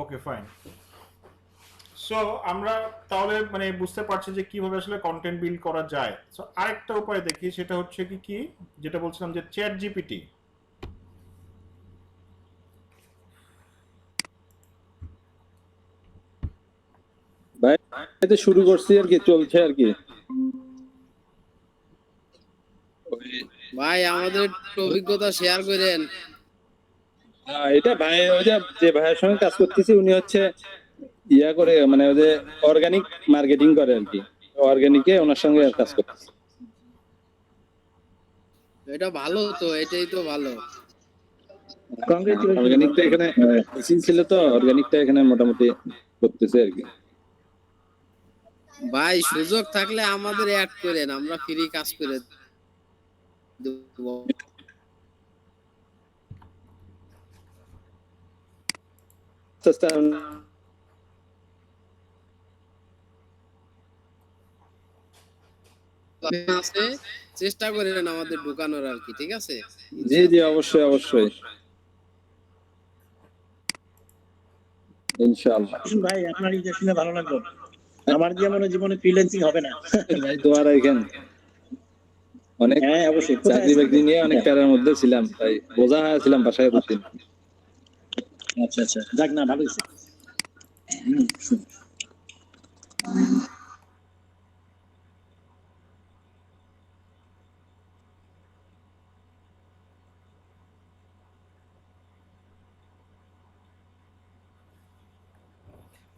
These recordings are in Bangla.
ওকে, ফাইন। সো আমরা তাহলে মানে বুঝতে পারছি যে কিভাবে আসলে কন্টেন্ট বিল্ড করা যায়। সো আরেকটা উপায় দেখি, সেটা হচ্ছে কি কি যেটা বলছিলাম যে চ্যাট জিপিটি। ভাই এই তো শুরু করছি আর কি, চলছে আর কি। ওই- ভাই আমাদের একটু অভিজ্ঞতা শেয়ার করেন। এটা ভাই ওই যে যে ভাইয়ের সঙ্গে কাজ করতেছি উনি হচ্ছে ইয়া করে, মানে ওই যে অর্গানিক মার্কেটিং করে আর কি। অর্গানিকে ওনার সঙ্গে আর কাজ করতেছি। এটা ভালো, তো এটাই তো ভালো। অর্গানিকটা এখানে মেশিন ছিল, তো অর্গানিকটা এখানে মোটামুটি করতেছে আর কি। ভাই সুযোগ থাকলে আমাদের অ্যাড করেন, আমরা ফ্রি কাজ করে দেবো। চেষ্টা আছে, চেষ্টা করেন আমাদের ঢুকানোর আর কি, ঠিক আছে? জি জি, ইনশাআল্লাহ। অবশ্যই অবশ্যই, ইনশাআল্লাহ। ভাই আপনার এই শুনে ভালো লাগলো। আমার যেমন জীবনে ফ্রিল্যান্সিং হবে না। ভাই দোয়া রাখেন। অনেক হ্যাঁ অবশ্যই। কোথায় চাকরি আছেন? বাকরি নিয়ে অনেক প্যারার মধ্যে ছিলাম, তাই বোঝা ছিলাম বাসায় দুদিন। আচ্ছা আচ্ছা, যাক না ভালো হয়েছে।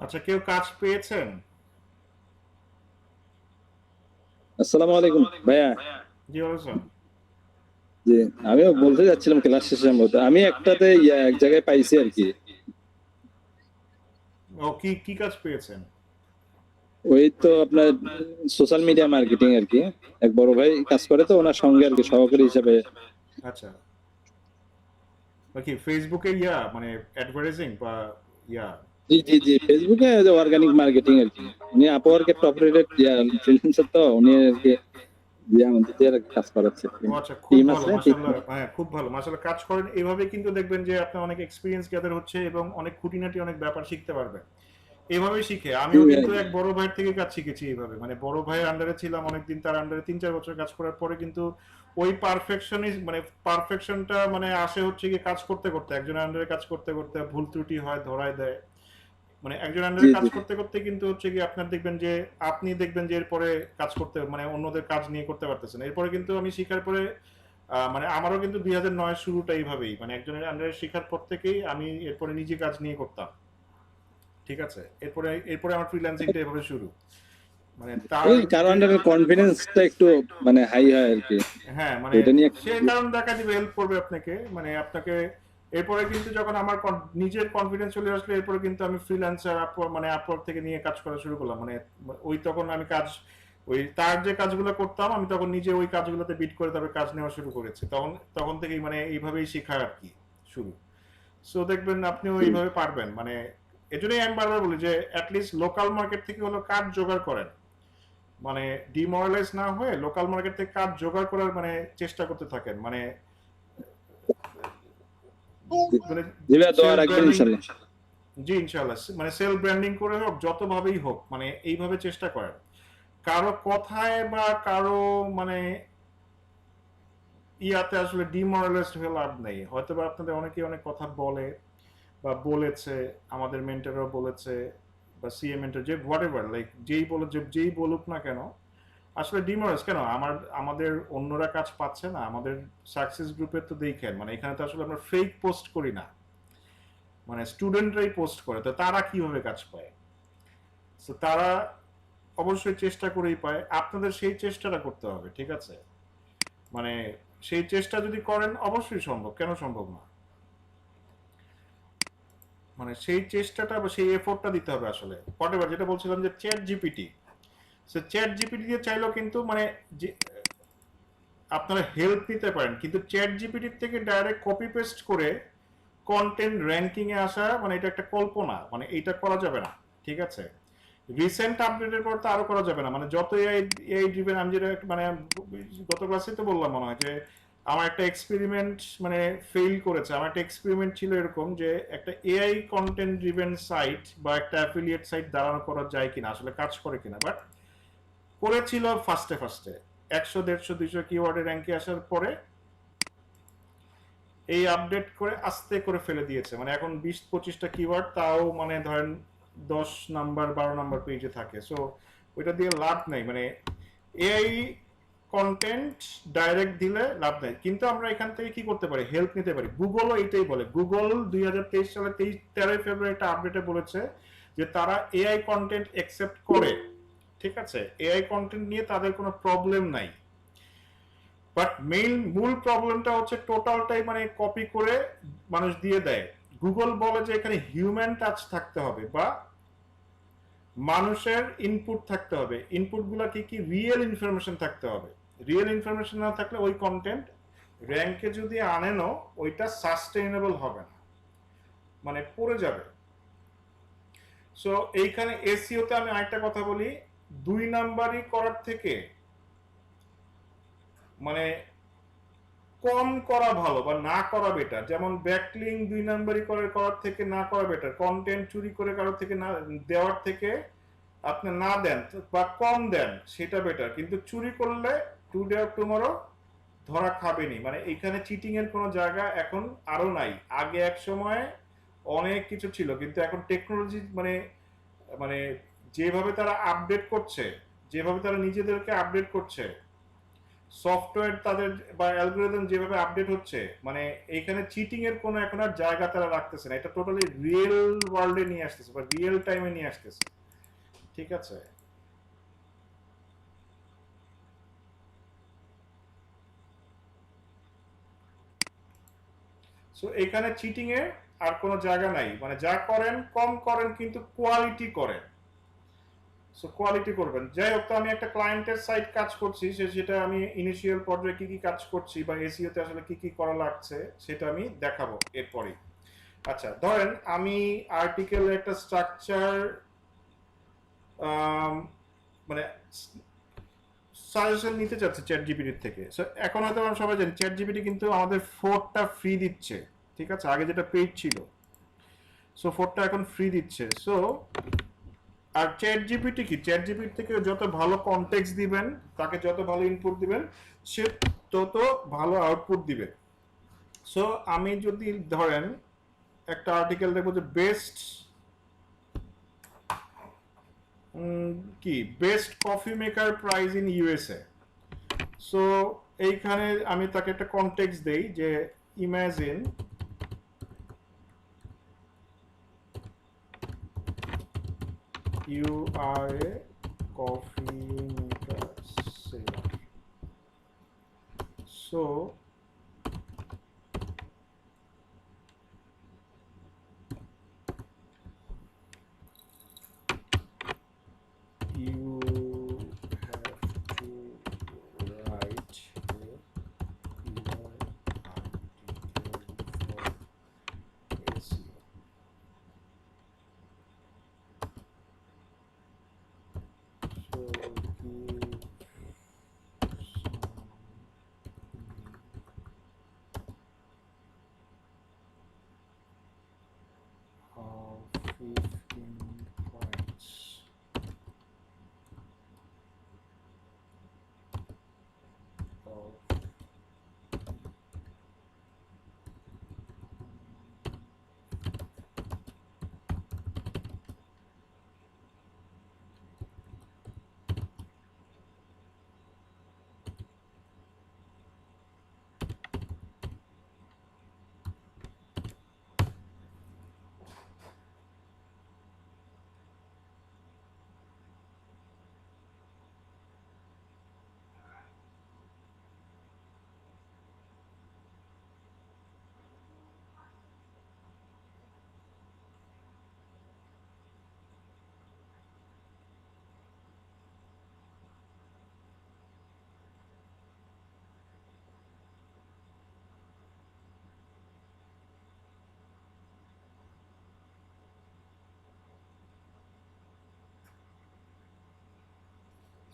আচ্ছা, কেউ কাজ পেয়েছেন? আসসালামু আলাইকুম ভাইয়া। জি বলেছেন। জি, আমিও বলতে যাচ্ছিলাম ক্লাস শেষের মধ্যে আমি একটাতে এক জায়গায় পাইছি আর কি। ও, কি কি কাজ পেয়েছেন? ওই তো আপনার সোশ্যাল মিডিয়া মার্কেটিং আর কি। এক বড় ভাই কাজ করে, তো ওনার সঙ্গে আর কি সহকারী হিসাবে। আচ্ছা, কি ফেসবুকে মানে অ্যাডভার্টাইজিং বা ইয়া? জি জি জি, ফেসবুকে অর্গানিক মার্কেটিং আর কি। উনি আপওয়ার্কের টপ রেটেড ফ্রিল্যান্সার, তো উনি আর কি আমাদের দিয়ে আর কি কাজ করাচ্ছে। ও আচ্ছা, খুব টিম ভালো, আছে, টিম। মাশাআল্লাহ। হ্যাঁ, খুব ভালো, মাশাআল্লাহ। কাজ করেন এইভাবে কিন্তু দেখবেন যে আপনার অনেক এক্সপিরিয়েন্স গ্যাদার হচ্ছে এবং অনেক খুঁটিনাটি অনেক ব্যাপার শিখতে পারবেন এইভাবেই শিখে। আমিও কিন্তু এক বড় ভাইয়ের থেকে কাজ শিখেছি এইভাবে, মানে বড় ভাইয়ের আন্ডারে ছিলাম অনেকদিন, তার আন্ডারে 3-4 বছর কাজ করার পরে কিন্তু ওই মানে পারফেকশনটা মানে আসে হচ্ছে কি কাজ করতে করতে, একজনের আন্ডারে কাজ করতে করতে ভুল ত্রুটি হয়, ধরায় দেয়। মানে একজন জি আন্ডারে কাজ জি করতে করতে কিন্তু হচ্ছে কি আপনার দেখবেন যে আপনি দেখবেন যে এরপরে কাজ করতে মানে অন্যদের কাজ নিয়ে করতে পারতেছেন। এরপরে কিন্তু আমি শিখার পরে মানে আমারও কিন্তু 2009 শুরুটা এইভাবেই, মানে একজনের আন্ডারে শেখার পর থেকেই আমি এরপরে নিজে কাজ নিয়ে করতাম। ঠিক আছে, এরপরে এরপরে আমার ফ্রিল্যান্সিংটা এভাবে শুরু, মানে তার ওই কারো যে আন্ডারে কনফিডেন্সটা একটু মানে হাই হয় আর কি। হ্যাঁ, মানে এটা নিয়ে সে কারণ দেখা দিবে হেল্প করবে আপনাকে, মানে আপনাকে। এরপরে কিন্তু যখন আমার নিজের কনফিডেন্স চলে আসলো, এরপরে কিন্তু আমি ফ্রিল্যান্সার মানে আপওয়ার্ক থেকে নিয়ে কাজ করা শুরু করলাম। মানে ওই তখন আমি কাজ, ওই তার যে কাজগুলো করতাম আমি তখন নিজে ওই কাজগুলোতে বিট করে তারপরে কাজ নেওয়া শুরু করেছি। তখন তখন থেকেই মানে এইভাবেই শেখা আর কি শুরু। সো দেখবেন আপনিও এইভাবে পারবেন। মানে এজন্যই আমি বারবার বলি যে অ্যাটলিস্ট লোকাল মার্কেট থেকে হলো কাজ জোগাড় করেন, মানে ডিমোরালাইজ না হয়ে লোকাল মার্কেট থেকে কাজ জোগাড় করার মানে চেষ্টা করতে থাকেন। মানে মানে জি ভাইয়া, দোয়া সেলফ রাখবেন ব্র্যান্ডিং। ইনশাল্লাহ। জি ইনশাআল্লাহ, মানে সেলফ ব্র্যান্ডিং করে হোক, যতভাবেই হোক, মানে এইভাবে চেষ্টা করেন। কারো কথায় বা কারো মানে ইয়াতে আসলে ডিমোরালাইজড হয়ে লাভ নেই। হয়তো বা আপনাদের অনেকেই অনেক কথা বলে বা বলেছে, আমাদের মেন্টরও বলেছে বা সিএ মেন্টর, যে হোয়াট এভার, লাইক যেই বলুক না কেন, আসলে ডিমোরালাইজ কেন, আমাদের অন্যরা কাজ পাচ্ছে না, আমাদের সাকসেস গ্রুপের তো দেখেন, মানে এখানে তো আসলে আমরা ফেক পোস্ট করি না, মানে স্টুডেন্টরাই পোস্ট করে, তো তারা কিভাবে কাজ পায়? তো তারা অবশ্যই চেষ্টা করেই পায়, আপনাদের সেই চেষ্টাটা করতে হবে, ঠিক আছে? মানে সেই চেষ্টা যদি করেন অবশ্যই সম্ভব, কেন সম্ভব না? মানে সেই চেষ্টাটা বা সেই এফোর্টটা দিতে হবে আসলে। হোয়াটএভার, যেটা বলছিলাম যে চ্যাট জিপিটি, সে চ্যাট জিপিটি দিয়ে চাইলেও কিন্তু মানে যে আপনারা হেল্প নিতে পারেন, কিন্তু চ্যাট জিপিটির থেকে ডাইরেক্ট কপি পেস্ট করে কন্টেন্ট র্যাঙ্কিং এ আসা মানে এটা একটা কল্পনা, মানে এইটা করা যাবে না, ঠিক আছে? রিসেন্ট আপডেটের পর তো আরো করা যাবে না, মানে যত এআই এআই ড্রিভেন, আমি যেটা মানে গত ক্লাসে তো বললাম মনে হয় যে আমার একটা এক্সপেরিমেন্ট মানে ফেল করেছে। আমার একটা এক্সপেরিমেন্ট ছিল এরকম যে একটা এআই কন্টেন্ট ড্রিভেন সাইট বা একটা অ্যাফিলিয়েট সাইট দাঁড়ানো করা যায় কিনা, আসলে কাজ করে কিনা। বাট করেছিল ফার্স্টে ফার্স্টে 100 150 200 কিওয়ার্ডে র্যাঙ্কে আসার পরে এই আপডেট করে আস্তে করে ফেলে দিয়েছে। মানে এখন 20-25টা কিওয়ার্ড, তাও মানে ধরেন 10 নাম্বার 12 নাম্বার পেজে থাকে। সো ওইটা দিয়ে লাভ নেই, মানে এআই কন্টেন্ট ডাইরেক্ট দিলে লাভ নেই। কিন্তু আমরা এখান থেকে কি করতে পারি, হেল্প নিতে পারি। গুগলও এইটাই বলে। গুগল 2023 সালে 13 ফেব্রুয়ারি একটা আপডেটে বলেছে যে তারা এআই কন্টেন্ট অ্যাকসেপ্ট করে, ঠিক আছে, এআই কন্টেন্ট নিয়ে তাদের কোনো প্রবলেম নাই। বাট মূল প্রবলেমটা হচ্ছে টোটালটাই মানে কপি করে মানুষ দিয়ে দেয়। গুগল বলে যে এখানে হিউম্যান টাচ থাকতে হবে বা মানুষের ইনপুট থাকতে হবে। ইনপুট গুলা কি কি, রিয়েল ইনফরমেশন থাকতে হবে। রিয়েল ইনফরমেশন না থাকলে ওই কন্টেন্ট র্যাঙ্কে যদি আনেনও ওইটা সাস্টেইনেবল হবে না, মানে পড়ে যাবে। সো এইখানে এসইওতে আমি আরেকটা কথা বলি, 2 নাম্বারই করার থেকে মানে কম করা ভালো বা না করা বেটার। যেমন ব্যাকলিং 2 নাম্বারই করার থেকে না করা বেটার। কন্টেন্ট চুরি করে কারোর থেকে না দেওয়ার থেকে আপনি না দেন বা কম দেন সেটা বেটার। কিন্তু চুরি করলে টুডে অর টুমরো ধরা খাবেনি। মানে এখানে চিটিং এর কোনো জায়গা এখন আরো নাই। আগে এক সময় অনেক কিছু ছিল, কিন্তু এখন টেকনোলজি মানে মানে যেভাবে তারা আপডেট করছে, যেভাবে তারা নিজেদেরকে আপডেট করছে, সফটওয়্যার তাদের বা অ্যালগরিদম যেভাবে আপডেট হচ্ছে, মানে এইখানে চিটিং এর কোনো এখন আর জায়গা তারা রাখতেছে না। এটা টোটালি রিয়েল ওয়ার্ল্ডে নিয়ে আসতেছে বা রিয়েল টাইমে নিয়ে আসতেছে, ঠিক আছে। সো এখানে চিটিং এর আর কোনো জায়গা নাই। মানে যা করেন কম করেন কিন্তু কোয়ালিটি করেন। সো কোয়ালিটি করবেন। যাই হোক, তো আমি একটা ক্লায়েন্টের সাইট কাজ করছি, সেটা আমি ইনিশিয়াল পর্যায়ে কি কি কাজ করছি বা এসইও তে আসলে কি কি করা লাগছে সেটা আমি দেখাবো এরপরে। আচ্ছা, ধরেন আমি আর্টিকেল একটা স্ট্রাকচার মানে সাজেশন নিতে চাচ্ছি চ্যাট জিপিটির থেকে। সো এখন হয়তো আমরা সবাই জানি চ্যাট জিপিটি কিন্তু আমাদের 4টা ফ্রি দিচ্ছে, ঠিক আছে। আগে যেটা পেইড ছিল, সো 4টা এখন ফ্রি দিচ্ছে। সো আর চ্যাট জিপিটি কি, চ্যাট জিপিটি থেকে যত ভালো কনটেক্সট দিবেন, তাকে যত ভালো ইনপুট দিবেন, সে তত ভালো আউটপুট দিবে। সো আমি যদি ধরেন একটা আর্টিকেল দেখবো যে বেস্ট কি best coffee maker prize in USA. So এইখানে আমি তাকে একটা কনটেক্সট দেই যে imagine you are a coffee maker seller. So you have to write a PR article for SEO. So give some 15 points. Of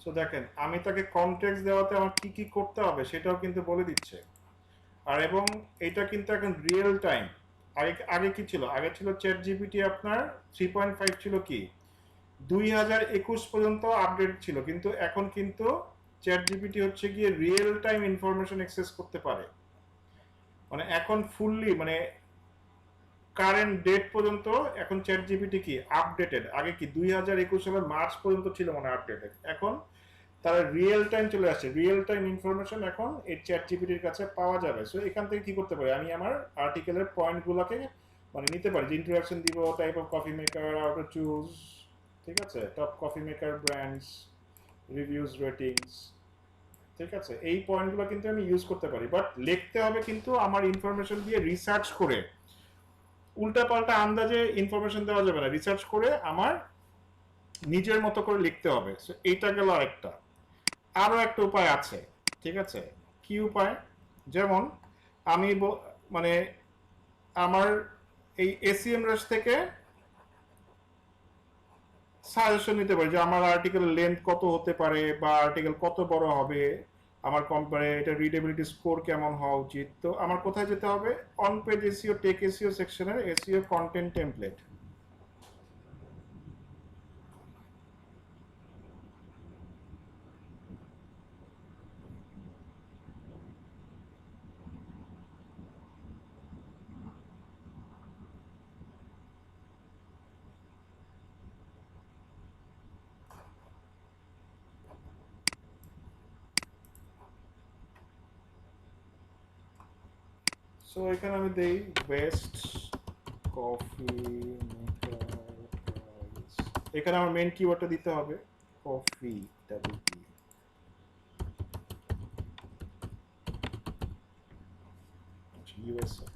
so দেখেন আমি তাকে কনটেক্সট দেওয়াতে আমার কি কি করতে হবে সেটাও কিন্তু বলে দিচ্ছে। আর এবং এটা কিন্তু এখন রিয়েল টাইম। আগে আগে কি ছিল? আগে ছিল চ্যাট জিপিটি আপনার 3.5 ছিল কি 2021 পর্যন্ত আপডেট ছিল, কিন্তু এখন কিন্তু চ্যাট জিপিটি হচ্ছে গিয়ে রিয়েল টাইম ইনফরমেশন অ্যাক্সেস করতে পারে। মানে এখন ফুললি মানে কারেন্ট ডেট পর্যন্ত এখন চ্যাট জিপিটি কি আপডেটেড। আগে কি 2021 সালের মার্চ পর্যন্ত ছিল মানে আপডেটেড, এখন তারা রিয়েল টাইম চলে আসছে। রিয়েল টাইম ইনফরমেশন এখন এই চ্যাট জিপিটির কাছে পাওয়া যাবে। সো এখান থেকে কি করতে পারি, আমি আমার আর্টিকেলের পয়েন্টগুলোকে মানে নিতে পারি, যে ইন্ট্রোডাকশন দিব, type of coffee maker, how to choose, ঠিক আছে, top coffee maker brands, reviews, ratings, ঠিক আছে, এই পয়েন্টগুলো কিন্তু আমি ইউজ করতে পারি। বাট লিখতে হবে কিন্তু আমার ইনফরমেশন দিয়ে রিসার্চ করে, উল্টাপাল্টা আন্দাজে ইনফরমেশন দেওয়া যাবে না, রিসার্চ করে আমার নিজের মতো করে লিখতে হবে। সো এইটা গেল আরেকটা। আরো একটা উপায় আছে, ঠিক আছে। কি উপায়? যেমন আমি মানে আমার এই এসিএম রেস থেকে সাজেশন নিতে পারি যে আমার আর্টিকেলের লেন্থ কত হতে পারে, বা আর্টিকেল কত বড় হবে, আমার কোম্পানি এটা রিডেবিলিটি স্কোর কেমন হওয়া উচিত। তো আমার কোথায় যেতে হবে? On page SEO, tech SEO সেকশনের এসইও কন্টেন্ট টেমপ্লেট। সো এখানে আমি দেই বেস্ট কফি মেকার প্রাইস। এখানে আমার মেইন কিওয়ার্ডটা দিতে হবে coffee, double P, USA.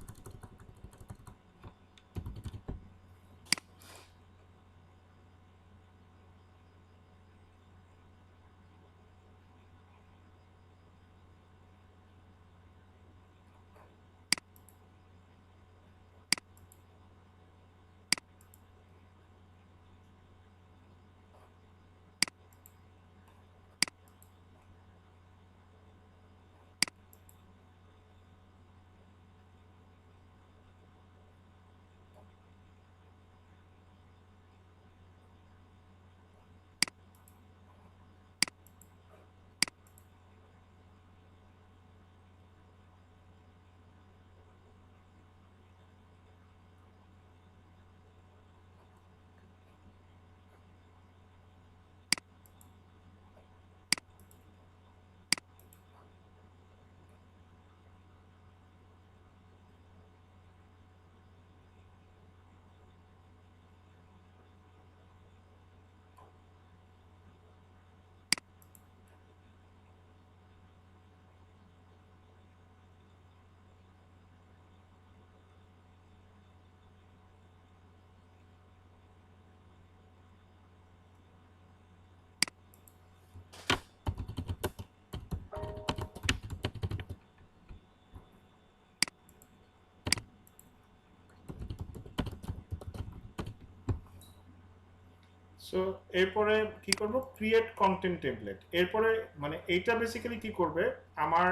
So এরপরে কি করব? Create content template. এরপরে মানে এইটা বেসিক্যালি কি করবে, আমার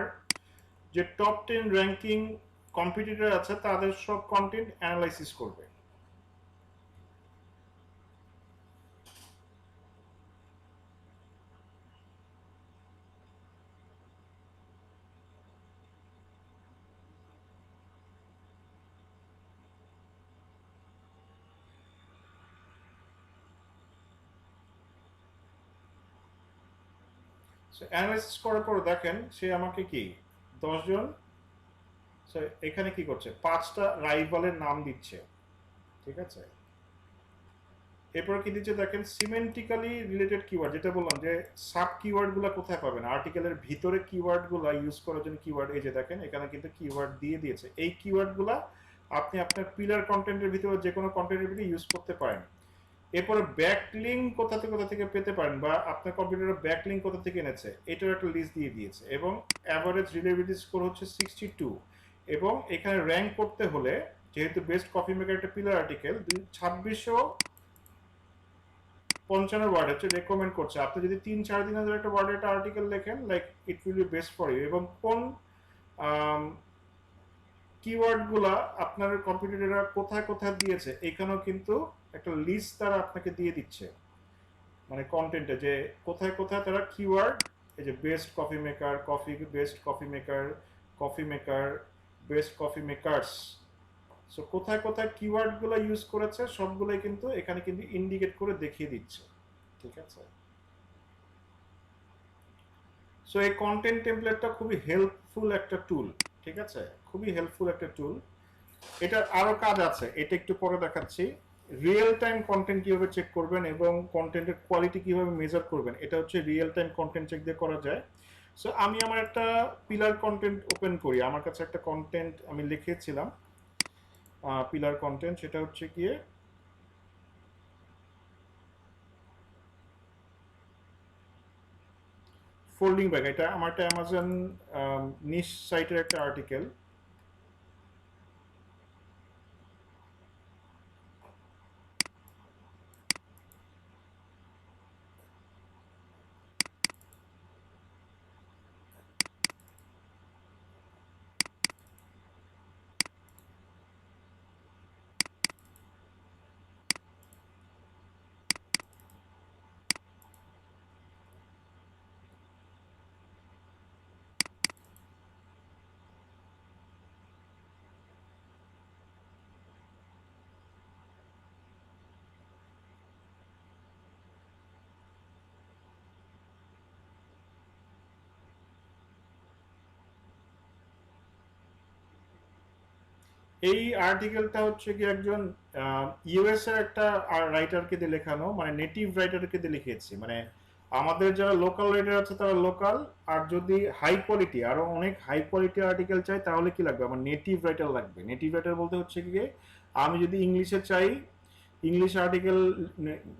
যে টপ 10 র্যাঙ্কিং কম্পিটিটর আছে তাদের সব কন্টেন্ট অ্যানালাইসিস করবে। সো অ্যানালাইসিস করার পর দেখেন সে আমাকে কি 10 জন, সো এখানে কি করছে, 5টা রাইভালের নাম দিচ্ছে, ঠিক আছে। এরপর কি দিচ্ছে দেখেন, সিমেন্টিক্যালি রিলেটেড কিওয়ার্ড, যেটা বললাম যে সাব কিওয়ার্ডগুলো কোথায় পাবেন, আর্টিকেলের ভিতরে কিওয়ার্ডগুলো ইউজ করার জন্য কিওয়ার্ড, এই যে দেখেন এখানে কিন্তু কিওয়ার্ড দিয়ে দিয়েছে। এই কিওয়ার্ডগুলো আপনি আপনার পিলার কন্টেন্টের ভিতরে যে কোনো কন্টেন্টের ভিতরে ইউজ করতে পারেন। এরপরে ব্যাকলিঙ্ক কোথা থেকে পেতে পারেন, বা আপনার কম্পিউটারের ব্যাকলিঙ্ক কোথা থেকে এনেছে, এটার একটা লিস্ট দিয়ে দিয়েছে। এবং অ্যাভারেজ রিলেবিলিটি স্কোর হচ্ছে 62। এবং এখানে র্যাঙ্ক করতে হলে, যেহেতু বেস্ট কফি মেকার একটা পিলার আর্টিকেল, 2650 ওয়ার্ড হচ্ছে রেকমেন্ড করছে। আপনি যদি 3-4 দিন একটা ওয়ার্ডের একটা আর্টিকেল লেখেন, like it will be best for you. এবং কোন কিওয়ার্ডগুলা আপনার কম্পিউটাররা কোথায় কোথায় দিয়েছে এখানেও কিন্তু একটা লিস্ট তারা আপনাকে দিয়ে দিচ্ছে, মানে কন্টেন্টে যে কোথায় কোথায় তারা কিওয়ার্ড, এই যে best coffee maker, best coffee maker, coffee maker, best coffee makers, so কোথায় কোথায় কিওয়ার্ডগুলো ইউজ করেছে সবগুলোই কিন্তু এখানে কিন্তু ইন্ডিকেট করে দেখিয়ে দিচ্ছে, ঠিক আছে। সো এই কন্টেন্ট টেমপ্লেটটা খুবই হেল্পফুল একটা টুল, ঠিক আছে, খুবই হেল্পফুল একটা টুল। এটার আরো কাজ আছে, এটা একটু পরে দেখাচ্ছি। রিয়েল টাইম কন্টেন্ট কিভাবে চেক করবেন এবং কন্টেন্টের কোয়ালিটি কিভাবে মেজার করবেন, এটা হচ্ছে রিয়েল টাইম কন্টেন্ট চেক দিয়ে করা যায়। সো আমি আমার একটা পিলার কন্টেন্ট ওপেন করি, আমার কাছে একটা কন্টেন্ট আমি লিখেছিলাম পিলার কন্টেন্ট, সেটা হচ্ছে গিয়ে ফোল্ডিং ব্যাগ। এটা আমার একটা অ্যামাজন নিশ সাইটের একটা আর্টিকেল। এই আর্টিকেলটা হচ্ছে কি একজন ইউএস এর একটা রাইটারকে দিয়ে লেখানো, মানে নেটিভ রাইটারকে দিয়ে লিখিয়েছি। মানে আমাদের যারা লোকাল রাইটার আছে তারা লোকাল, আর যদি হাই কোয়ালিটি আরো অনেক হাই কোয়ালিটি আর্টিকেল চাই তাহলে কি লাগবে, আমার নেটিভ রাইটার লাগবে। নেটিভ রাইটার বলতে হচ্ছে কি আমি যদি ইংলিশে চাই, ইংলিশ আর্টিকেল,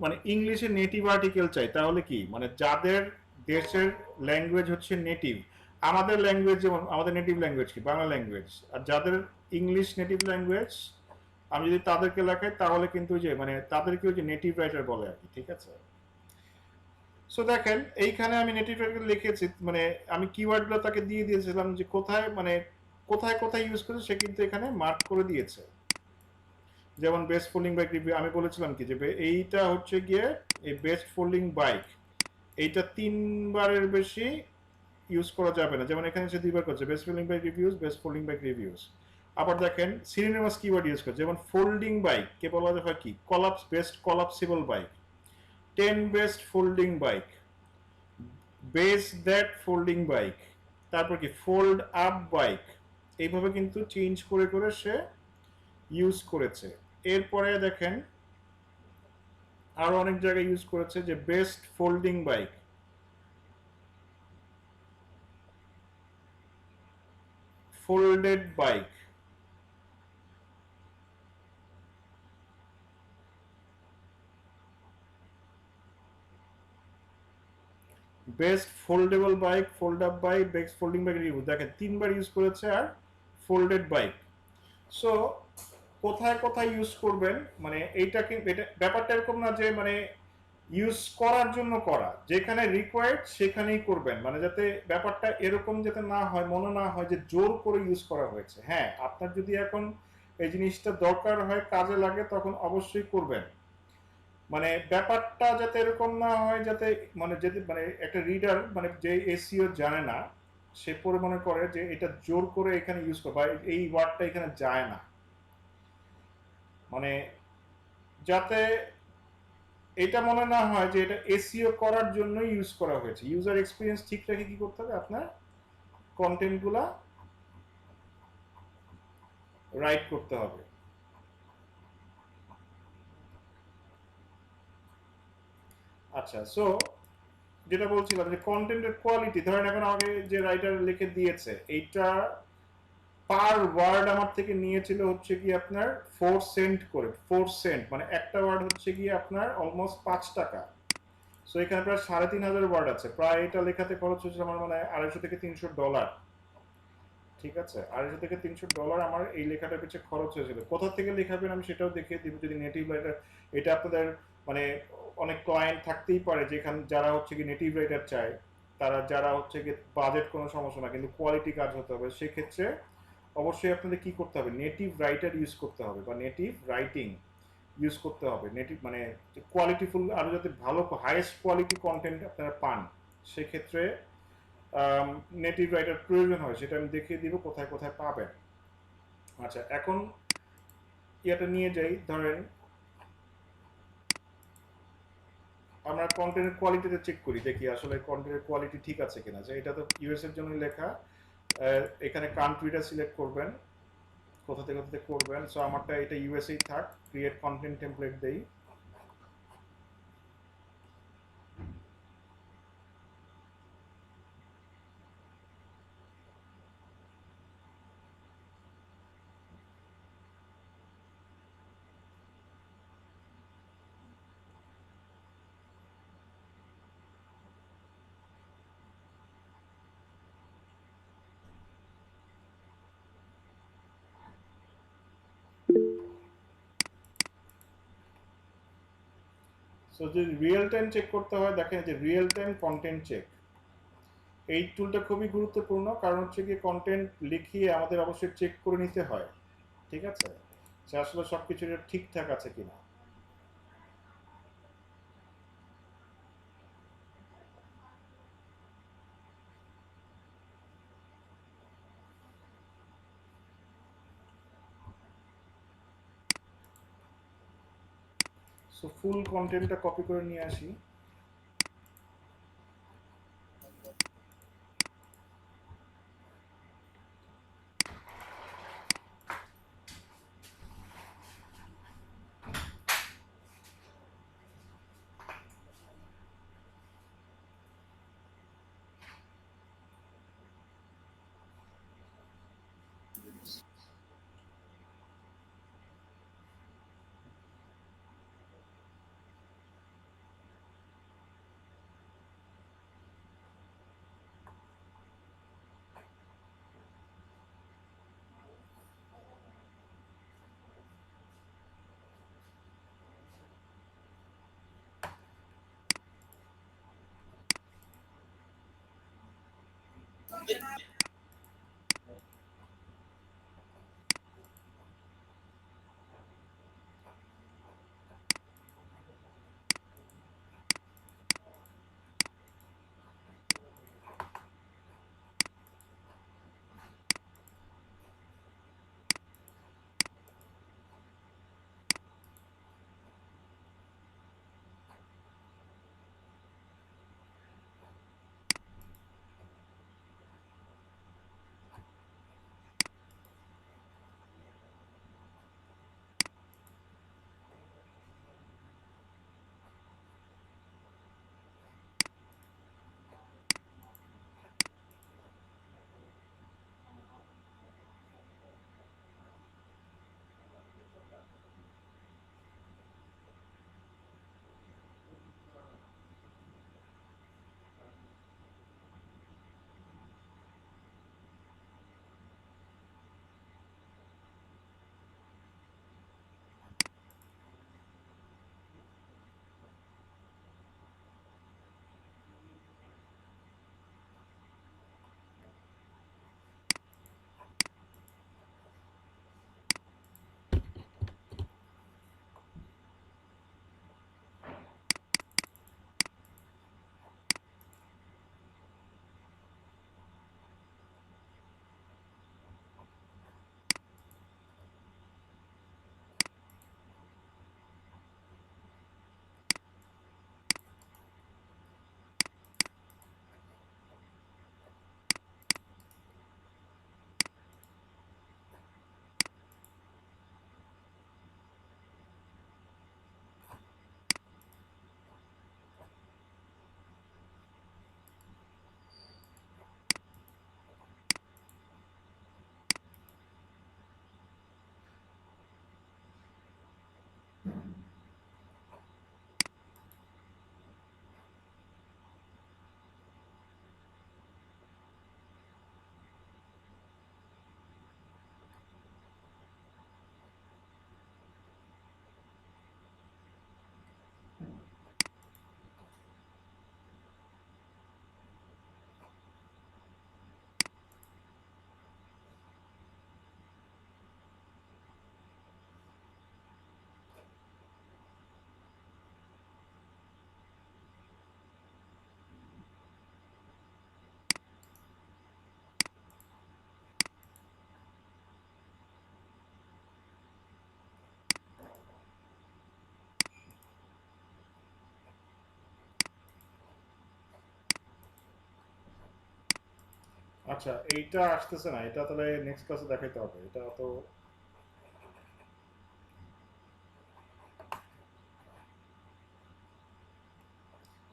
মানে ইংলিশে নেটিভ আর্টিকেল চাই, তাহলে কি মানে যাদের দেশের ল্যাঙ্গুয়েজ হচ্ছে নেটিভ, আমাদের ল্যাঙ্গুয়েজ যেমন আমাদের নেটিভ ল্যাঙ্গুয়েজ কি বাংলা ল্যাঙ্গুয়েজ, আর যাদের ইংলিশ নেটিভ ল্যাঙ্গুয়েজ আমি যদি তাদেরকে লেখাই তাহলে কিন্তু যে মানে তাদেরকে ওই যে নেটিভ রাইটার বলে আর কি, ঠিক আছে। সো দেখেন এইখানে আমি নেটিভ রাইটার লিখেছি, মানে আমি কিওয়ার্ডগুলো তাকে দিয়ে দিয়েছিলাম যে কোথায় মানে কোথায় কোথায় ইউজ করেছে, সে কিন্তু এখানে মার্ক করে দিয়েছে। যেমন বেস্ট ফোল্ডিং বাইক রিভিউ আমি বলেছিলাম কি যে এইটা হচ্ছে গিয়ে এই বেস্ট ফোল্ডিং বাইক, এইটা 3বারের বেশি ইউজ করা যাবে না, যেমন এখানে সে 2বার করছে best folding bike reviews, best folding bike reviews. আবার দেখেন সিনোনিমাস কিওয়ার্ড ইউজ করে, যেমন ফোল্ডিং বাইক কে বলা হয় কি collapse, best collapsible bike, 10 best folding bike, base that folding bike, তারপর কি ফোল্ড আপ বাইক, এইভাবে কিন্তু চেঞ্জ করে করে সে ইউজ করেছে। এরপরে দেখেন আরো অনেক জায়গায় ইউজ করেছে যে best folding bike, folded bike, best foldable bike, fold up bike, best folding bike review, দেখেন 3বার ইউজ করেছে, আর ফোল্ডেড বাইক। সো কোথায় কোথায় ইউজ করবেন, মানে এইটা কিন্তু ব্যাপারটা এরকম না যে মানে ইউজ করার জন্য করা, যেখানে রিকোয়ার্ড সেখানেই করবেন, মানে যাতে ব্যাপারটা এরকম যাতে না হয়, মনে না হয় যে জোর করে ইউজ করা হয়েছে। হ্যাঁ, আপনার যদি এখন এই জিনিসটা দরকার হয়, কাজে লাগে, তখন অবশ্যই করবেন। মানে ব্যাপারটা যাতে এরকম না হয় যাতে মানে যদি মানে একটা রিডার মানে যে এসইও জানে না সে পরে মনে করে যে এটা জোর করে এখানে ইউজ করে বা এই ওয়ার্ডটা এখানে যায় না, মানে যাতে এটা মনে না হয় যে এটা এসইও করার জন্য ইউজ করা হয়েছে। ইউজার এক্সপিরিয়েন্স ঠিক রেখে কি করতে হবে, আপনার কন্টেন্টগুলা রাইট করতে হবে। আচ্ছা, সো যেটা বলছিলাম যে কন্টেন্টের কোয়ালিটি, ধরেন এখন আমাকে যে রাইটার লিখে দিয়েছে এইটা পার ওয়ার্ড আমার থেকে নিয়েছিল হচ্ছে কি আপনার 4 সেন্ট করে, 4 সেন্ট মানে একটা ওয়ার্ড হচ্ছে কি আপনার অলমোস্ট 5 টাকা। সো এখানে প্রায় 3,500 ওয়ার্ড আছে, প্রায় এটা লেখাতে খরচ হয়েছিল আমার মানে $250 থেকে $300, ঠিক আছে। $250 থেকে $300 আমার এই লেখাটার পিছনে খরচ হয়েছিল। কোথা থেকে লেখাবেন আমি সেটাও দেখিয়ে দিব যদি নেটিভ রাইটার, এটা আপনাদের মানে অনেক ক্লায়েন্ট থাকতেই পারে যেখানে যারা হচ্ছে কি নেটিভ রাইটার চায়, তারা যারা হচ্ছে কি বাজেট কোনো সমস্যা না কিন্তু কোয়ালিটি কাজ হতে হবে, সেক্ষেত্রে অবশ্যই আপনাদের কি করতে হবে, নেটিভ রাইটার ইউজ করতে হবে বা নেটিভ রাইটিং ইউজ করতে হবে। নেটিভ মানে কোয়ালিটিফুল, আরও যাতে ভালো হাইয়েস্ট কোয়ালিটি কন্টেন্ট আপনারা পান, সেক্ষেত্রে নেটিভ রাইটার প্রয়োজন হয়, সেটা আমি দেখিয়ে দিব কোথায় কোথায় পাবেন। আচ্ছা, এখন এটা নিয়ে যাই, ধরেন আমরা কন্টেন্টের কোয়ালিটিটা চেক করি, দেখি আসলে কন্টেন্টের কোয়ালিটি ঠিক আছে কিনা। যে এটা তো ইউএস এর জন্য লেখা, এখানে কান্ট্রিটা সিলেক্ট করবেন, কোথা থেকে কোথা থেকে করবেন। সো আমারটা এটা ইউএসএই থাক, ক্রিয়েট কন্টেন্ট টেমপ্লেট দেই। সো যদি রিয়েল টাইম চেক করতে হয়, দেখেন যে রিয়েল টাইম কন্টেন্ট চেক, এই টুলটা খুবই গুরুত্বপূর্ণ, কারণ হচ্ছে কি কন্টেন্ট লিখিয়ে আমাদের অবশ্যই চেক করে নিতে হয়, ঠিক আছে, যে আসলে সবকিছু ঠিকঠাক আছে কিনা। সো ফুল কন্টেন্টটা কপি করে নিয়ে আসি। আচ্ছা, এইটা আসতেছে না, এটা তাহলে নেক্সট ক্লাসে দেখাইতে হবে, এটা তো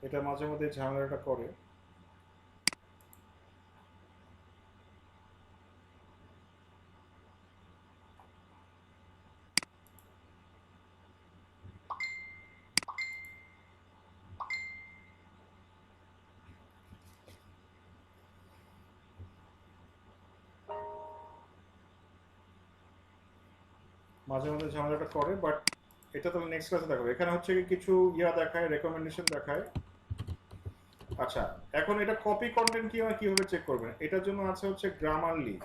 এটা মাঝে মধ্যে ঝামেলাটা করে। মাঝে মধ্যে ঝামেলাটা করে, বাট এটা তাহলে নেক্সট ক্লাসে দেখাবো। এখানে হচ্ছে কি কিছু ইয়া দেখায়, রেকমেন্ডেশন দেখায়। আচ্ছা, এখন এটা কপি কন্টেন্ট কিভাবে চেক করবেন, এটার জন্য আছে হচ্ছে গ্রামারলি।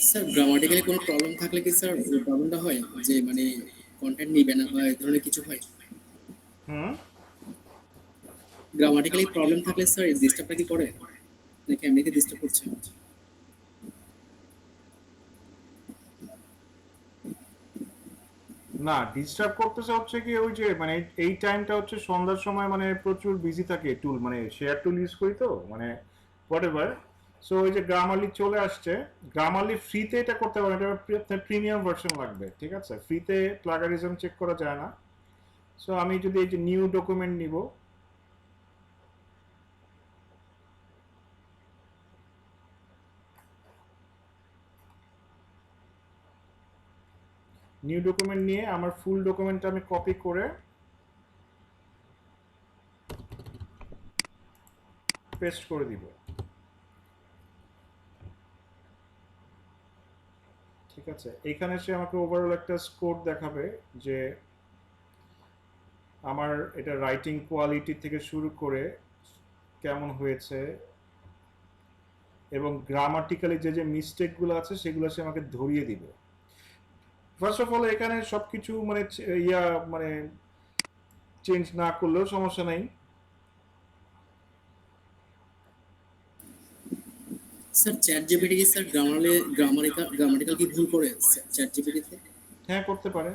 স্যার গ্রামাটিক্যালি কোনো প্রবলেম থাকলে কি স্যার ওই প্রবলেমটা হয় যে মানে কন্টেন্ট নিবে না বা এই ধরনের কিছু হয়? হুম। গ্রামাটিক্যালি প্রবলেম থাকলে স্যার এই ডিস্টার্বটা কি করে নাকি এমনিতে ডিস্টার্ব করছে? না, ডিস্টার্ব করতেছে হচ্ছে কি ওই যে মানে এই টাইমটা হচ্ছে সন্ধ্যার সময়, মানে প্রচুর বিজি থাকে টুল, মানে শেয়ার টুল ইউজ করি তো, মানে হোয়াটএভার। সো ওই যে গ্রামারলি চলে আসছে, গ্রামারলি ফ্রিতে এটা করতে পারেন, এটা আপনার প্রিমিয়াম ভার্সন লাগবে, ঠিক আছে? ফ্রিতে প্লাগারিজম চেক করা যায় না। সো আমি যদি এই যে নিউ ডকুমেন্ট নিব, নিউ ডকুমেন্ট নিয়ে আমার ফুল ডকুমেন্টটা আমি কপি করে পেস্ট করে দিব, ঠিক আছে? এইখানে সে আমাকে ওভারঅল একটা স্কোর দেখাবে যে আমার এটা রাইটিং কোয়ালিটি থেকে শুরু করে কেমন হয়েছে, এবং গ্রামাটিক্যালি যে যে মিস্টেকগুলো আছে সেগুলো সে আমাকে ধরিয়ে দিবে। ফার্স্ট অফ অল এখানে সবকিছু মানে মানে চেঞ্জ না করলেও সমস্যা নাই। স্যার চ্যাট জিপিটি কি স্যার গ্রামাটিক্যাল কি ভুল করে চ্যাট জিপিটিতে? হ্যাঁ, করতে পারে।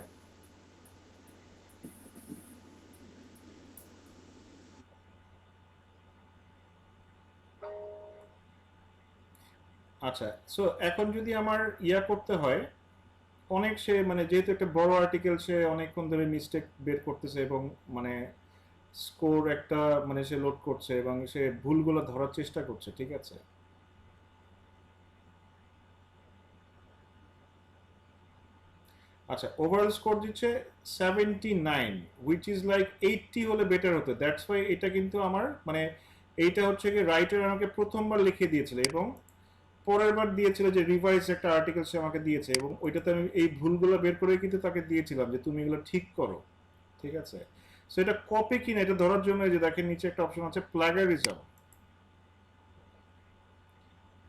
আচ্ছা, সো এখন যদি আমার ইয়া করতে হয়, অনেক সে মানে যেহেতু একটা বড় আর্টিকেল, সে অনেকক্ষণ ধরে মিস্টেক বের করতেছে এবং মানে স্কোর একটা মানে সে লোড করছে এবং সে ভুলগুলো ধরার চেষ্টা করছে, ঠিক আছে? আচ্ছা, ওভারঅল স্কোর দিচ্ছে 79, হুইচ ইজ লাইক 80 হলে বেটার হতো। দ্যাটস ওয়াই এটা কিন্তু আমার মানে এইটা হচ্ছে কি রাইটার আমাকে প্রথমবার লিখে দিয়েছিল এবং পরের বার দিয়েছিল যে রিভাইজ একটা আর্টিকেল সে আমাকে দিয়েছে, এবং ওইটাতে আমি এই ভুলগুলো বের করে কিন্তু তাকে দিয়েছিলাম যে তুমি এগুলো ঠিক করো, ঠিক আছে? সো এটা কপি কিনা এটা ধরার জন্য এই যে দেখেন নিচে একটা অপশন আছে প্লাগারিজম।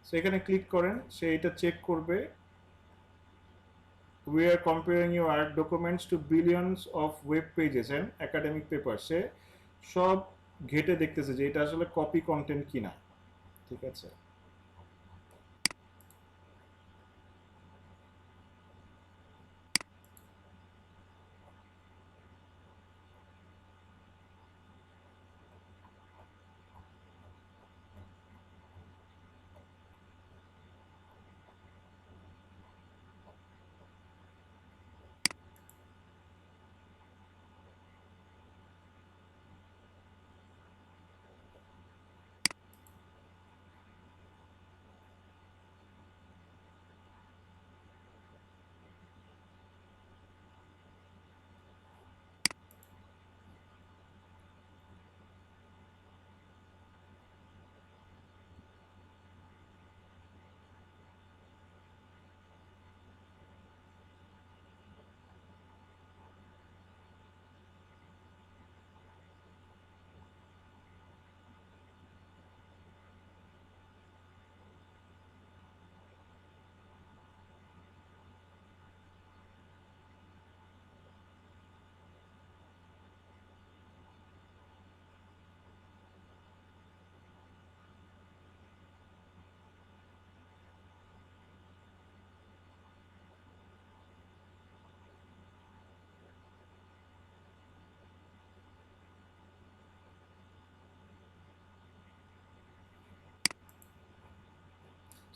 সো এখানে ক্লিক করেন, সে এটা চেক করবে। We are comparing your art documents to billions of web pages and academic papers. সে সব ঘেটে দেখতেছে যে এটা আসলে কপি কন্টেন্ট কিনা, ঠিক আছে?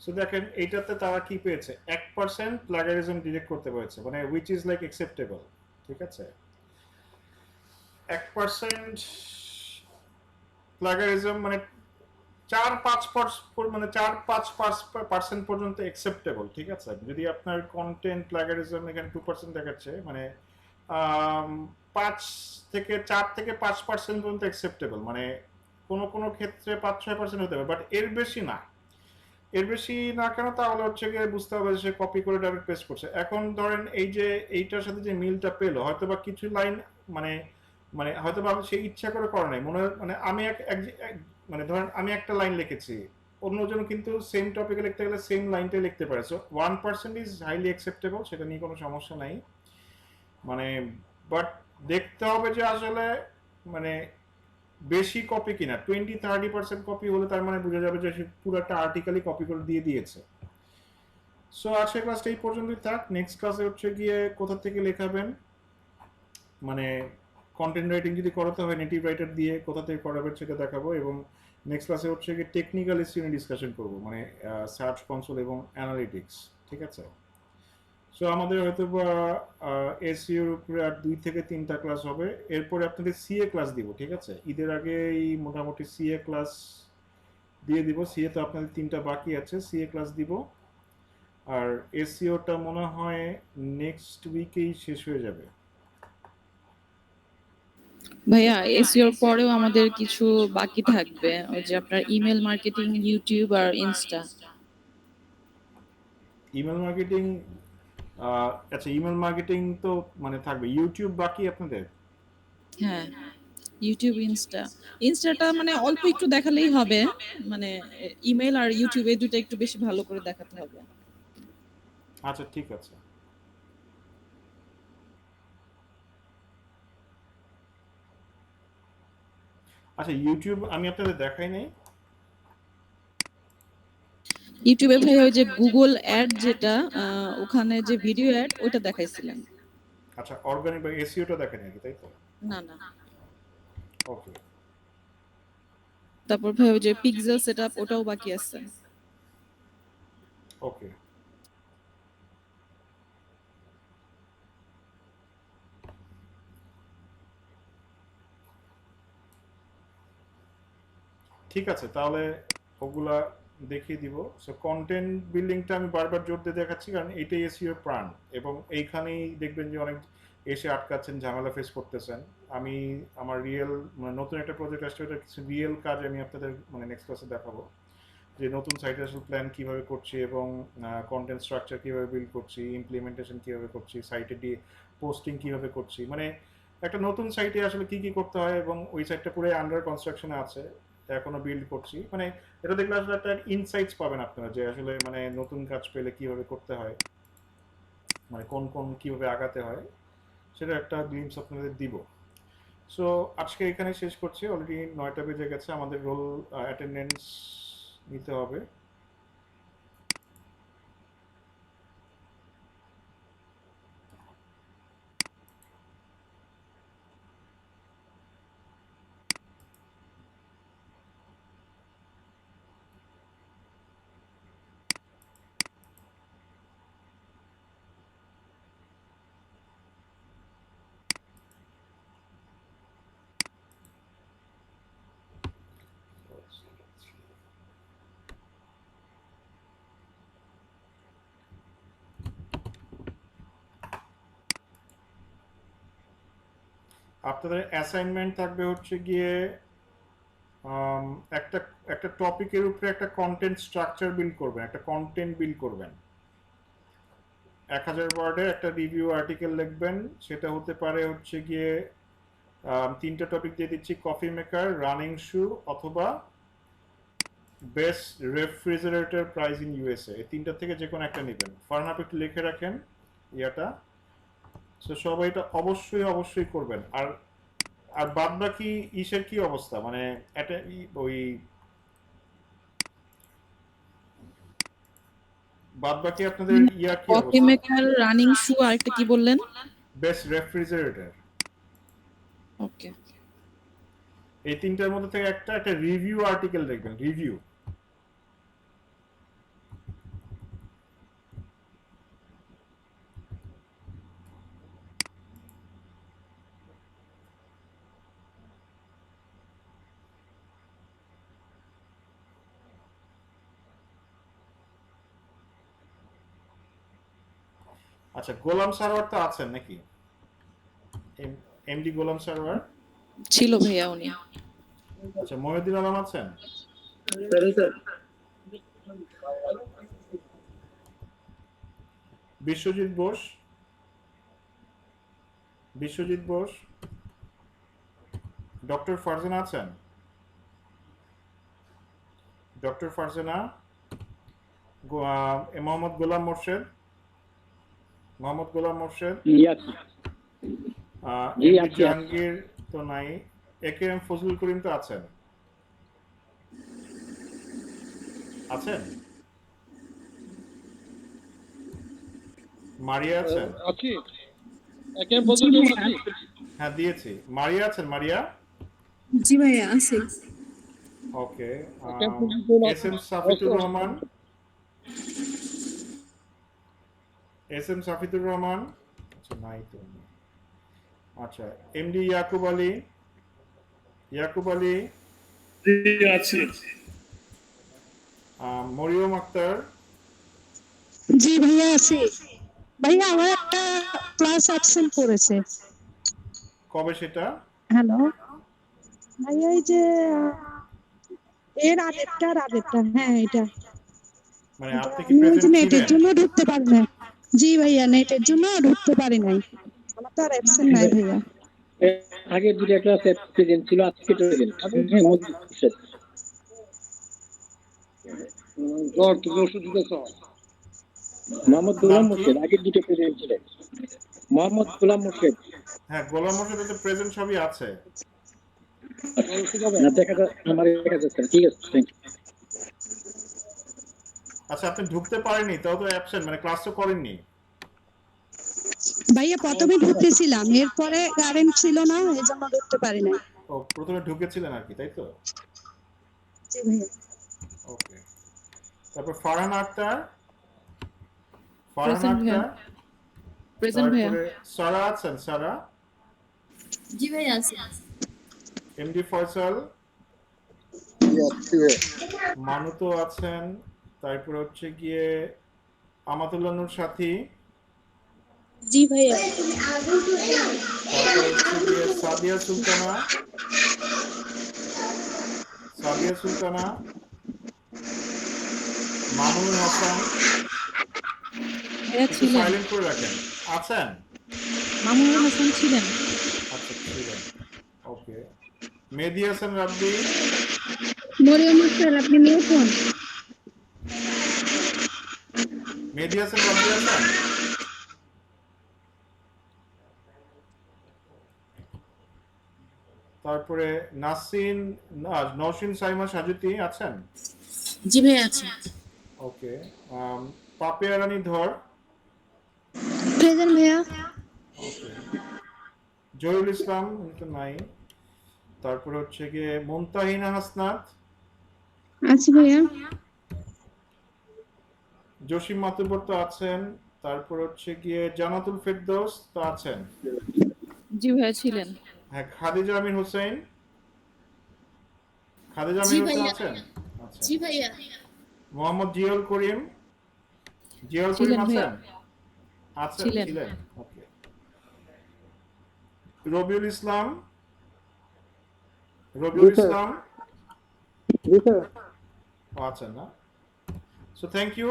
সো দেখেন এইটাতে তারা কি পেয়েছে, 1% প্লাগারিজম ডিটেক্ট করতে পেরেছে, মানে উইচ ইজ লাইক অ্যাকসেপ্টেবল। ঠিক আছে, 1% প্লাগারিজম মানে 4-5% মানে 4-5% পর্যন্ত অ্যাকসেপ্টেবল। ঠিক আছে, যদি আপনার কন্টেন্ট প্লাগারিজম এখানে 2% দেখাচ্ছে, মানে 4 থেকে 5% পর্যন্ত অ্যাকসেপ্টেবল, মানে কোনো কোনো ক্ষেত্রে 5-6% হতে পারে, বাট এর বেশি না। এর বেশি না কেন, তাহলে হচ্ছে গিয়ে বুঝতে হবে সে কপি করে ডাইরেক্ট পেস্ট করছে। এখন ধরেন এই যে এইটার সাথে যে মিলটা পেলো, হয়তো বা কিছু লাইন মানে মানে হয়তো বা সে ইচ্ছা করে করে নাই, মনে হয় মানে আমি মানে ধরেন আমি একটা লাইন লিখেছি, অন্যজন কিন্তু সেম টপিকে লিখতে গেলে সেম লাইনটাই লিখতে পারে। সো 1% ইজ হাইলি অ্যাকসেপ্টেবল, সেটা নিয়ে কোনো সমস্যা নাই। মানে বাট দেখতে হবে যে আসলে মানে বেশি কপি কিনা, 20-30% কপি হলে তার মানে বোঝা যাবে যে সে পুরো একটা আর্টিকেলই কপি করে দিয়ে দিয়েছে। সো আজকের ক্লাসটা এই পর্যন্তই থাক। নেক্সট ক্লাসে হচ্ছে গিয়ে কোথা থেকে লেখাবেন, মানে কন্টেন্ট রাইটিং যদি করাতে হয় নেটিভ রাইটার দিয়ে কোথা থেকে করাবেন সেটা দেখাবো, এবং নেক্সট ক্লাসে হচ্ছে গিয়ে টেকনিক্যাল ইস্যু নিয়ে ডিসকাশন করবো, মানে সার্চ কনসোল এবং অ্যানালিটিক্স। ঠিক আছে, সো আমাদের হয়তো বা এসইওর উপরে আর 2 থেকে 3টা ক্লাস হবে। এরপরে আপনাদের সিএ ক্লাস দিব। ঠিক আছে, ঈদের আগেই মোটামুটি সিএ ক্লাস দিয়ে দিব। সিএ তো আপনাদের 3টা বাকি আছে, সিএ ক্লাস দিব। আর এসইওটা মনে হয় নেক্সট উইকেই শেষ হয়ে যাবে। ভাইয়া এসইওর পরেও আমাদের কিছু বাকি থাকবে, ওই যে আপনার ইমেল মার্কেটিং, ইউটিউব আর ইনস্টা। ইমেল মার্কেটিং, আচ্ছা ইমেল মার্কেটিং তো মানে থাকবে, ইউটিউব বাকি আপনাদের? হ্যাঁ, ইউটিউব, ইনস্টা। ইনস্টাটা মানে অল্প একটু দেখালেই হবে, মানে ইমেল আর ইউটিউব এই দুটো একটু বেশি ভালো করে দেখাতে হবে। আচ্ছা ঠিক আছে। আচ্ছা ইউটিউব আমি আপনাদের দেখাই নাই। ইউটিউবে ভাইয়া ওই যে গুগল অ্যাড যেটা, ওখানে যে ভিডিও অ্যাড ওইটা দেখাইছিলেন। আচ্ছা অর্গানিক বা এসইওটা দেখেন নাকি, তাই তো? না না, ওকে তারপর ভাই ওই যে পিক্সেল সেটআপ ওটাও বাকি আছে। ওকে। ঠিক আছে, তাহলে ওগুলা দেখিয়ে দিব। সো কন্টেন্ট বিল্ডিংটা আমি বারবার জোর দিয়ে দেখাচ্ছি কারণ এইটাই এসইও প্রাণ, এবং এইখানেই দেখবেন যে অনেক এসে আটকাচ্ছেন, ঝামেলা ফেস করতেছেন। আমি আমার রিয়েল মানে নতুন একটা প্রজেক্ট আসছে, ওটা কিছু রিয়েল কাজ আমি আপনাদের মানে নেক্সট ক্লাসে দেখাবো, যে নতুন সাইটে আসলে প্ল্যান কীভাবে করছি এবং কন্টেন্ট স্ট্রাকচার কীভাবে বিল্ড করছি, ইমপ্লিমেন্টেশন কীভাবে করছি, সাইটে দিয়ে পোস্টিং কীভাবে করছি, মানে একটা নতুন সাইটে আসলে কী কী করতে হয়, এবং ওই সাইটটা পুরো আন্ডার কনস্ট্রাকশনে আছে, এখনো বিল্ড করছি। মানে এটা দেখলে আসলে একটা ইনসাইটস পাবেন আপনারা যে আসলে মানে নতুন কাজ পেলে কীভাবে করতে হয়, মানে কোন কোন কীভাবে আগাতে হয়, সেটা একটা গ্লিমস আপনাদের দিব। সো আজকে এখানে শেষ করছি, অলরেডি 9টা বেজে গেছে, আমাদের রোল অ্যাটেন্ডেন্স নিতে হবে। আপনাদের অ্যাসাইনমেন্ট থাকবে হচ্ছে গিয়ে একটা একটা টপিকের উপরে একটা কন্টেন্ট স্ট্রাকচার বিল্ড করবেন, একটা কন্টেন্ট বিল্ড করবেন। 1000 ওয়ার্ডের একটা রিভিউ আর্টিকেল লিখবেন, সেটা হতে পারে হচ্ছে গিয়ে 3টা টপিক দিয়ে দিচ্ছি, কফি মেকার, রানিং শু, অথবা best refrigerator price in USA. এই 3টা থেকে যে কোনো একটা নেবেন। ফার্নাপ একটু লিখে রাখেন ইয়াটা। সো সবাই এটা অবশ্যই অবশ্যই করবেন। আর আর বাদ বাকি ইসের কি অবস্থা, মানে ওই বাদ বাকি আপনাদের ইয়া কি কফি অবস্থা? মেকার, রানিং শু আর একটা কি বললেন? Best refrigerator. ওকে। এই 3টার মধ্যে থেকে একটা একটা রিভিউ আর্টিকেল লিখবেন, রিভিউ। আচ্ছা, গোলাম সারোয়ার তো আছেন নাকি? এমডি গোলাম সারোয়ার। ছিল ভাইয়া উনি। আচ্ছা, মহিউদ্দিন আলম আছেন? বিশ্বজিৎ বোস। বিশ্বজিৎ বোস। ডক্টর ফারজানা আছেন? ডক্টর ফারজানা। মোহাম্মদ গোলাম মোর্শেদ। মোহাম্মদ গোলাম মোর্শেদ। ইয়াস জি এমডি আছি জাহাঙ্গীর তো নাই। এ কে এম ফজলুল করিম তো আছেন? আছেন? মারিয়া আছেন? আছি একে বলতে আছি। হ্যাঁ, দিয়েছি। মারিয়া আছেন? মারিয়া। জি ভাইয়া আছে। Okay. S M Safitur Rahman. S M Safitur Rahman. আচ্ছা, নাই তো। আচ্ছা, এমডি ইয়াকুব আলী। ইয়াকুব আলী। আছি মরিয়ম আক্তার। জি ভাইয়া আছে। ভাইয়া আমার একটা ক্লাস অ্যাবসেন্ট করেছে। কবে সেটা? হ্যালো ভাইয়া, এই যে এর আগেরটা হ্যাঁ এটা। মানে এটা আপনি কি আমি ওই যে প্রেজেন্ট নেটের ছিলেন? জন্য ঢুকতে পারি না। জি ভাইয়া, নেটের জন্য ঢুকতে পারি নাই। আমার তো আর অ্যাবসেন্ট নাই ভাইয়া। আগে দুটো ক্লাস প্রেজেন্ট ছিল, আজকে প্রেজেন্ট মোহাম্মদ গোলাম নাম কি? মোর্শেদ, আগের দুটো প্রেজেন্ট ছিল। মোহাম্মদ গোলাম মোর্শেদ। হ্যাঁ, গোলাম মোর্শেদের তো প্রেজেন্ট সবই আছে। না, আমার দেখা যাচ্ছে না। ঠিক আছে, থ্যাংক ইউ। আচ্ছা, আপনি ঢুকতে পারেননি, তাও তো অ্যাবসেন্ট, মানে ক্লাস তো করেননি। ভাইয়া প্রথমে ঢুকতেছিলাম, এরপরে কারেন্ট ছিল না, এই জন্য ঢুকতে পারি নাই। ও, প্রথমে ঢুকেছিলেন আর কি, তাই তো? জি ভাইয়া। ওকে। তারপর ফারহান আক্তার। ফারহান প্রেজেন্ট ভাইয়া। আক্তার। প্রেজেন্ট ভাইয়া। তারপরে সারা আছেন? সারা। জি ভাই আছে। এমডি ফয়সাল। মানুতো আছেন। তারপরে হচ্ছে গিয়ে আমাতুল্লাহ নূর সাথী। জি ভাইয়া। তারপরে হচ্ছে গিয়ে সাদিয়া সুলতানা। সাদিয়া সুলতানা। মামুনুল হাসান। ভাইয়া একটু ছিলেন। সাইলেন্ট করে রাখেন। আছেন? মামুনুল হাসান ছিলেন। আচ্ছা, ছিলেন। ওকে। মেহেদী হাসান রাব্বি। মরিয়ম আক্তার, আপনি মিউট হন। মেহেদী হাসান রাব্বি আছেন? তারপরে নাসিন নওশিন সাইমা সাজুতি আছেন? জি ভাই আছে। ওকে। পাপিয়া রানী ধর। প্রেজেন্ট ভাইয়া। ওকে। জহিরুল ইসলাম তো নাই। তারপরে হচ্ছে গিয়ে মুনতাহিনা হাসনাত। আছি ভাইয়া। জসিম মাতুব্বর তো আছেন। তারপর হচ্ছে গিয়ে জান্নাতুল ফেরদৌস তো আছেন। জি ভাইয়া ছিলেন। হ্যাঁ, খাদিজা আমির হোসেন। খাদিজা জি আমির হোসেন ভাইয়া। আছেন? আচ্ছা। জি ভাইয়া। মোহাম্মদ জিয়াউল করিম। জিয়াউল করিম ছিলেন ভাইয়া। আছেন? আছেন, ছিলেন। ছিলেন। ওকে। রবিউল ইসলাম। রবিউল ইসলাম। ও, আছেন না? So thank you.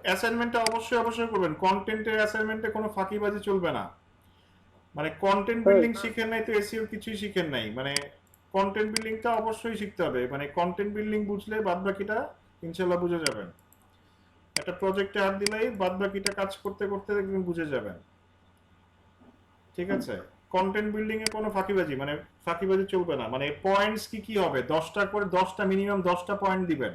অ্যাসাইনমেন্টটা অবশ্যই করবেন। কন্টেন্টের অ্যাসাইনমেন্টে কোনো ফাঁকিবাজি চলবে না। মানে কন্টেন্ট বিল্ডিং শিখেন নাই তো এসইও কিছুই শিখেন নাই। মানে কন্টেন্ট বিল্ডিংটা অবশ্যই শিখতে হবে। মানে কন্টেন্ট বিল্ডিং বুঝলে বাদবাকিটা ইনশাআল্লাহ বুঝে যাবেন। একটা প্রজেক্টে হাত দিলেই বাদবাকিটা কাজ করতে করতে একদম বুঝে যাবেন। ঠিক আছে? কন্টেন্ট বিল্ডিং এ কোনো ফাঁকিবাজি, মানে ফাঁকিবাজি চলবে না। মানে পয়েন্টস কি হবে, 10টা করে 10টা মিনিমাম 10টা পয়েন্ট দিবেন।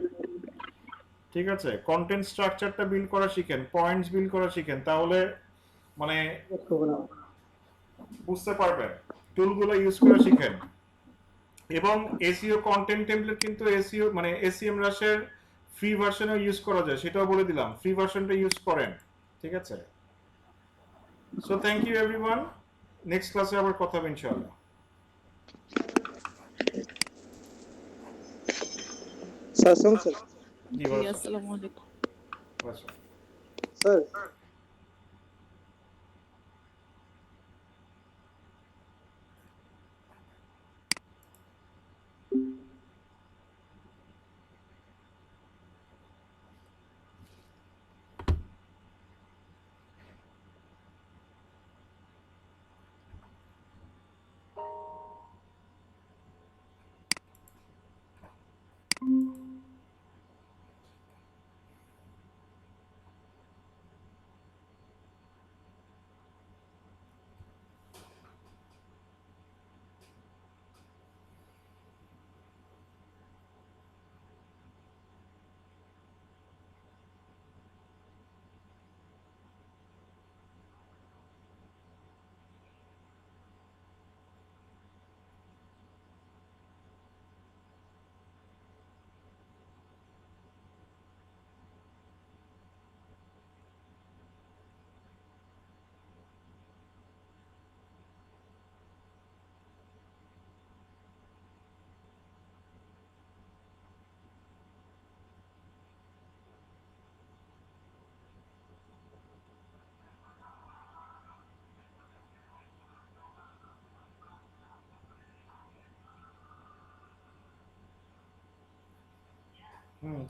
ঠিক আছে? কন্টেন্ট স্ট্রাকচারটা বিল্ড করা শিখেন, পয়েন্টস বিল্ড করা শিখেন, তাহলে মানে বুঝতে পারবেন। টুলগুলো ইউজ করা শিখেন। এবং এসইও কন্টেন্ট টেমপ্লেট কিন্তু এসইও মানে এসইএম রাশের ফ্রি ভার্সনও ইউজ করা যায়, সেটাও বলে দিলাম। ফ্রি ভার্সনটা ইউজ করেন। ঠিক আছে? So thank you everyone. Next ক্লাসে আবার কথা হবে ইনশাআল্লাহ। জি, জি, আসসালামু আলাইকুম। আচ্ছা। স্যার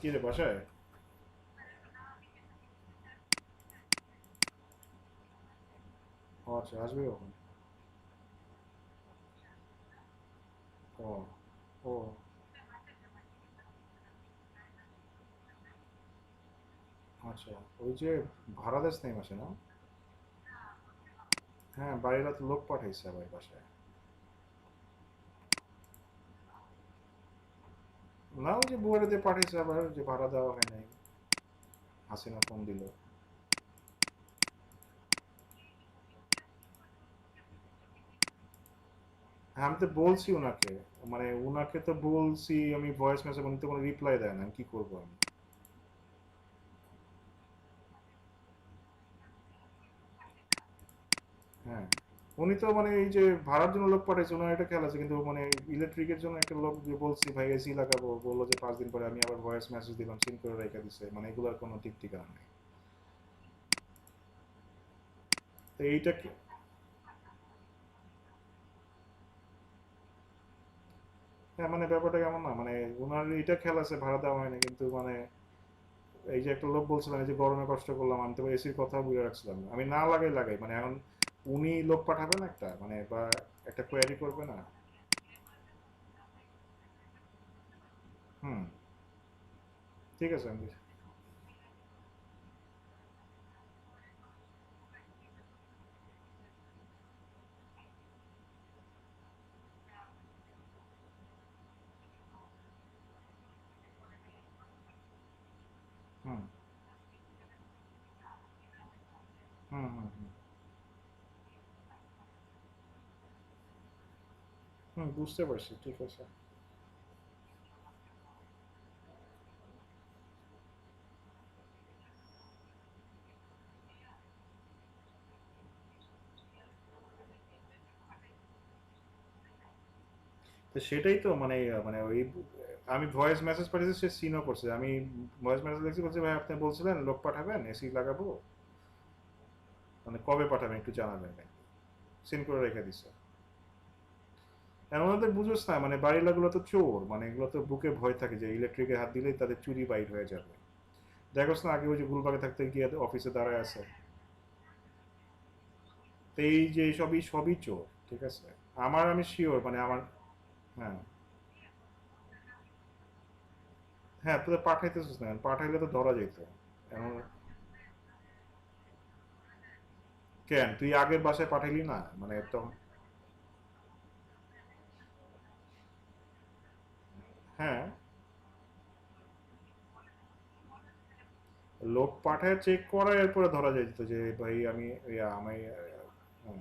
কি রে বাসায়? ও আচ্ছা, আসবে কখন? ও ও আচ্ছা, ওই যে ভাড়া দেশ নেই মাসে না? হ্যাঁ, বাড়িরা তো লোক পাঠাইছে আবার বাসায়। না, ওই যে বুয়ারে দিয়ে পাঠিয়েছে আবার, যে ভাড়া দেওয়া হয় নাই। হাসিনা ফোন দিল। হ্যাঁ, আমি তো বলছি ওনাকে, মানে ওনাকে তো বলছি আমি ভয়েস মেসেজ, উনি তো কোনো রিপ্লাই দেয় না, আমি কি করবো আমি? হ্যাঁ, উনি তো মানে এই যে ভাড়ার জন্য লোক পাঠাইছে, ওনার একটা খেয়াল আছে, কিন্তু মানে ইলেকট্রিকের জন্য একটা লোক যে বলছি ভাই এসি লাগাবো, বললো যে 5 দিন পরে, আমি আবার ভয়েস মেসেজ দিলাম, সিন করে রেখে দিছে, মানে এগুলোর কোনো ঠিক ঠিকানা নেই। তো এইটা কি? হ্যাঁ, মানে ব্যাপারটা কেমন না, মানে ওনার এটা খেয়াল আছে ভাড়া দেওয়া হয়নি, কিন্তু মানে এই যে একটা লোক বলছিলাম এই যে গরমে কষ্ট করলাম, আমি তো এসির কথা বুঝে রাখছিলাম, আমি না লাগাই লাগাই, মানে এখন উনি লোক পাঠাবেন একটা, মানে বা একটা কোয়ারি করবে না। হুম, ঠিক আছে আমি। হুম হুম হুম হুম হুম, বুঝতে পারছি, ঠিক আছে। তো সেটাই তো মানে মানে ওই আমি ভয়েস মেসেজ পাঠিয়েছি, সে সিনও করছে, আমি ভয়েস মেসেজ লিখছি, বলছি ভাই আপনি বলছিলেন লোক পাঠাবেন এসি লাগাবো, মানে কবে পাঠাবেন একটু জানাবেন, সিন করে রেখে দিছে। আর ওনাদের বুঝোস না, মানে বাড়িগুলো তো চোর, মানে এগুলো তো বুকে ভয় থাকে যে ইলেকট্রিকে হাত দিলেই তাদের চুরি বাইর হয়ে যাবে। দেখোস না আগে ওই যে গুলবাগে থাকতে গিয়ে অফিসে দাঁড়ায় আছে। তো এই যে সবই সবই চোর, ঠিক আছে। আমার আমি শিওর, মানে আমার। হ্যাঁ হ্যাঁ, তোদের পাঠাইতেছিস না, পাঠাইলে তো ধরা যেত। এমন কেন তুই আগের বাসায় পাঠাইলি না, মানে তো। হ্যাঁ, লোক পাঠায় চেক করা, এরপরে ধরা যেত যে ভাই আমি আমি। হ্যাঁ।